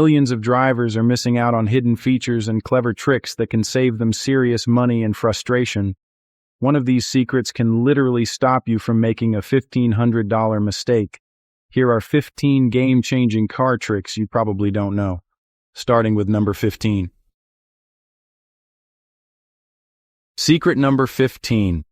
Millions of drivers are missing out on hidden features and clever tricks that can save them serious money and frustration. One of these secrets can literally stop you from making a $1,500 mistake. Here are 15 game-changing car tricks you probably don't know. Starting with number 15. Secret number 15.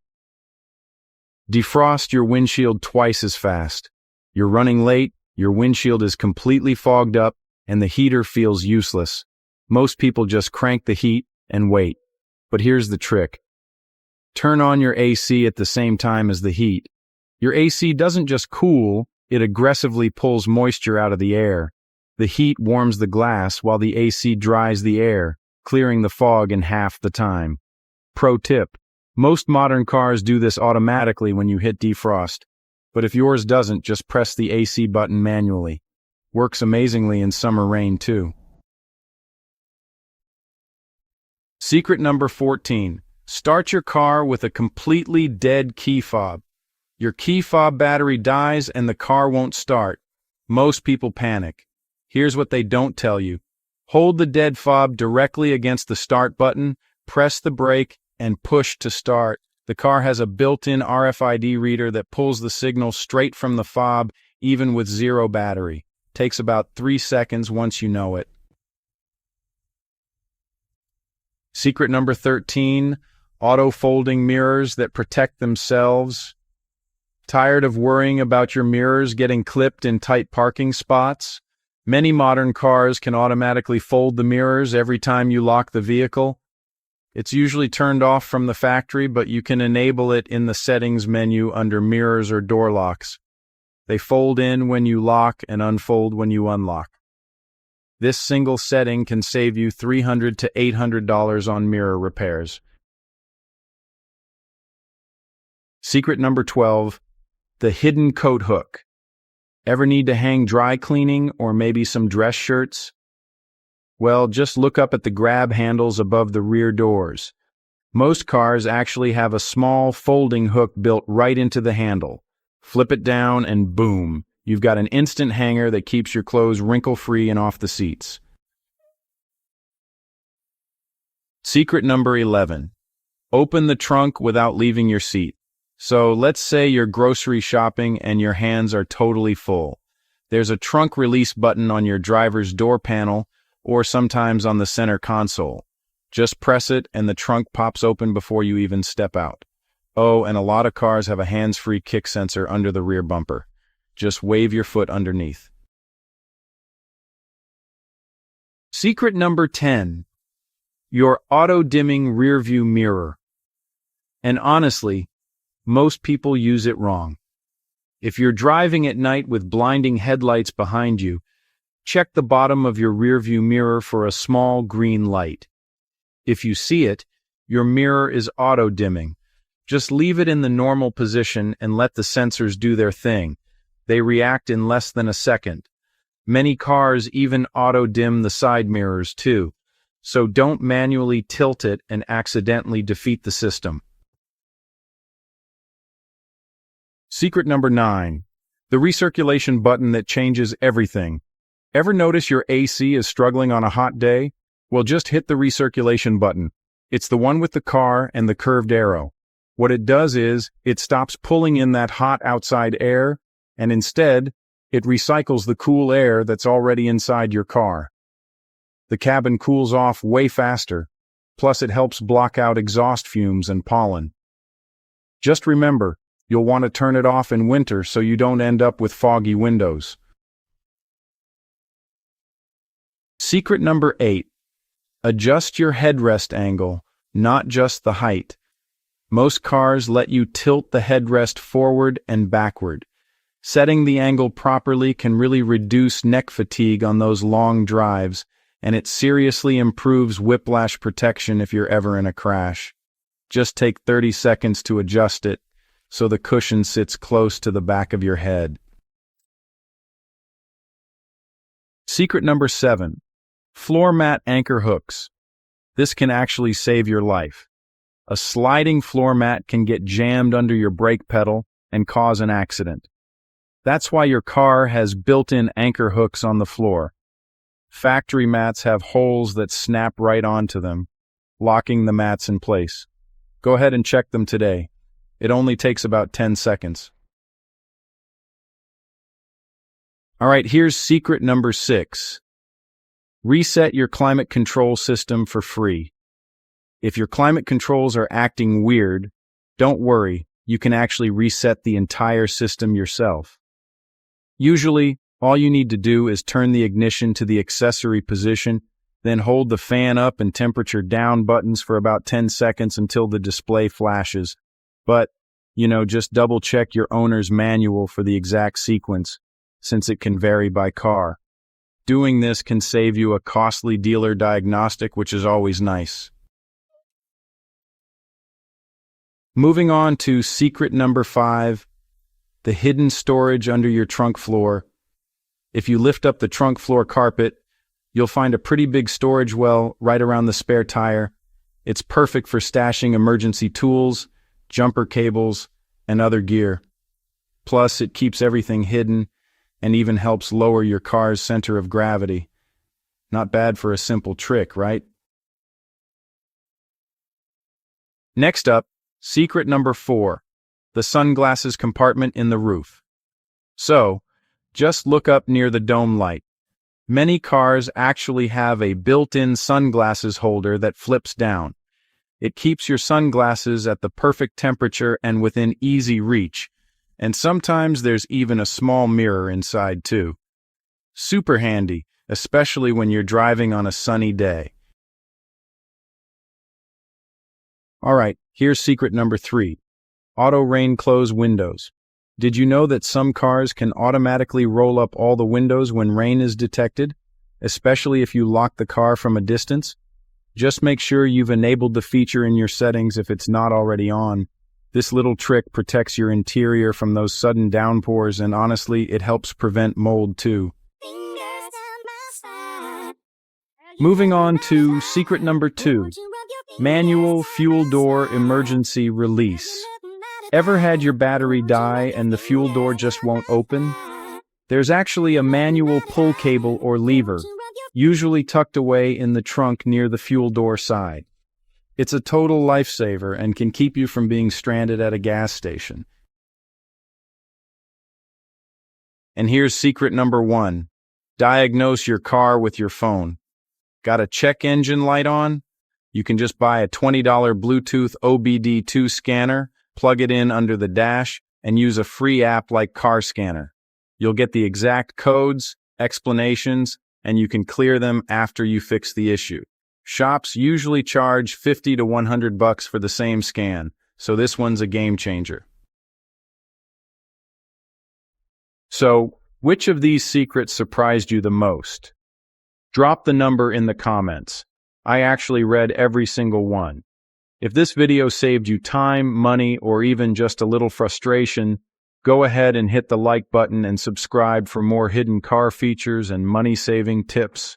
Defrost your windshield twice as fast. You're running late, your windshield is completely fogged up, and the heater feels useless. Most people just crank the heat and wait. But here's the trick. Turn on your AC at the same time as the heat. Your AC doesn't just cool, it aggressively pulls moisture out of the air. The heat warms the glass while the AC dries the air, clearing the fog in half the time. Pro tip: most modern cars do this automatically when you hit defrost. But if yours doesn't, just press the AC button manually. Works amazingly in summer rain, too. Secret number 14. Start your car with a completely dead key fob. Your key fob battery dies and the car won't start. Most people panic. Here's what they don't tell you. Hold the dead fob directly against the start button, press the brake, and push to start. The car has a built-in RFID reader that pulls the signal straight from the fob, even with zero battery. Takes about 3 seconds once you know it. Secret number 13. Auto-folding mirrors that protect themselves. Tired of worrying about your mirrors getting clipped in tight parking spots? Many modern cars can automatically fold the mirrors every time you lock the vehicle. It's usually turned off from the factory, but you can enable it in the settings menu under mirrors or door locks. They fold in when you lock and unfold when you unlock. This single setting can save you $300 to $800 on mirror repairs. Secret number 12. The hidden coat hook. Ever need to hang dry cleaning or maybe some dress shirts? Well, just look up at the grab handles above the rear doors. Most cars actually have a small folding hook built right into the handle. Flip it down and boom, you've got an instant hanger that keeps your clothes wrinkle-free and off the seats. Secret number 11. Open the trunk without leaving your seat. So let's say you're grocery shopping and your hands are totally full. There's a trunk release button on your driver's door panel or sometimes on the center console. Just press it and the trunk pops open before you even step out. Oh, and a lot of cars have a hands-free kick sensor under the rear bumper. Just wave your foot underneath. Secret number 10. Your auto-dimming rearview mirror. And honestly, most people use it wrong. If you're driving at night with blinding headlights behind you, check the bottom of your rearview mirror for a small green light. If you see it, your mirror is auto-dimming. Just leave it in the normal position and let the sensors do their thing. They react in less than a second. Many cars even auto-dim the side mirrors too, so don't manually tilt it and accidentally defeat the system. Secret number 9. The recirculation button that changes everything. Ever notice your AC is struggling on a hot day? Well, just hit the recirculation button. It's the one with the car and the curved arrow. What it does is, it stops pulling in that hot outside air, and instead, it recycles the cool air that's already inside your car. The cabin cools off way faster, plus it helps block out exhaust fumes and pollen. Just remember, you'll want to turn it off in winter so you don't end up with foggy windows. Secret number 8. Adjust your headrest angle, not just the height. Most cars let you tilt the headrest forward and backward. Setting the angle properly can really reduce neck fatigue on those long drives, and it seriously improves whiplash protection if you're ever in a crash. Just take 30 seconds to adjust it, so the cushion sits close to the back of your head. Secret number 7. Floor mat anchor hooks. This can actually save your life. A sliding floor mat can get jammed under your brake pedal and cause an accident. That's why your car has built-in anchor hooks on the floor. Factory mats have holes that snap right onto them, locking the mats in place. Go ahead and check them today. It only takes about 10 seconds. All right, here's secret number 6. Reset your climate control system for free. If your climate controls are acting weird, don't worry, you can actually reset the entire system yourself. Usually, all you need to do is turn the ignition to the accessory position, then hold the fan up and temperature down buttons for about 10 seconds until the display flashes. But, just double check your owner's manual for the exact sequence, since it can vary by car. Doing this can save you a costly dealer diagnostic, which is always nice. Moving on to secret number 5, the hidden storage under your trunk floor. If you lift up the trunk floor carpet, you'll find a pretty big storage well right around the spare tire. It's perfect for stashing emergency tools, jumper cables, and other gear. Plus, it keeps everything hidden and even helps lower your car's center of gravity. Not bad for a simple trick, right? Next up, secret number 4, the sunglasses compartment in the roof. So, just look up near the dome light. Many cars actually have a built-in sunglasses holder that flips down. It keeps your sunglasses at the perfect temperature and within easy reach, and sometimes there's even a small mirror inside too. Super handy, especially when you're driving on a sunny day. Alright, here's secret number 3. Auto rain close windows. Did you know that some cars can automatically roll up all the windows when rain is detected, especially if you lock the car from a distance? Just make sure you've enabled the feature in your settings if it's not already on. This little trick protects your interior from those sudden downpours, and honestly, it helps prevent mold too. Moving on to secret number 2, manual fuel door emergency release. Ever had your battery die and the fuel door just won't open? There's actually a manual pull cable or lever, usually tucked away in the trunk near the fuel door side. It's a total lifesaver and can keep you from being stranded at a gas station. And here's secret number 1. Diagnose your car with your phone. Got a check engine light on? You can just buy a $20 Bluetooth OBD2 scanner, plug it in under the dash, and use a free app like Car Scanner. You'll get the exact codes, explanations, and you can clear them after you fix the issue. Shops usually charge $50 to $100 for the same scan, so this one's a game changer. So, which of these secrets surprised you the most? Drop the number in the comments. I actually read every single one. If this video saved you time, money, or even just a little frustration, go ahead and hit the like button and subscribe for more hidden car features and money-saving tips.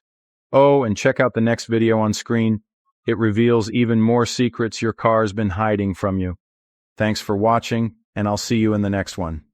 Oh, and check out the next video on screen. It reveals even more secrets your car's been hiding from you. Thanks for watching, and I'll see you in the next one.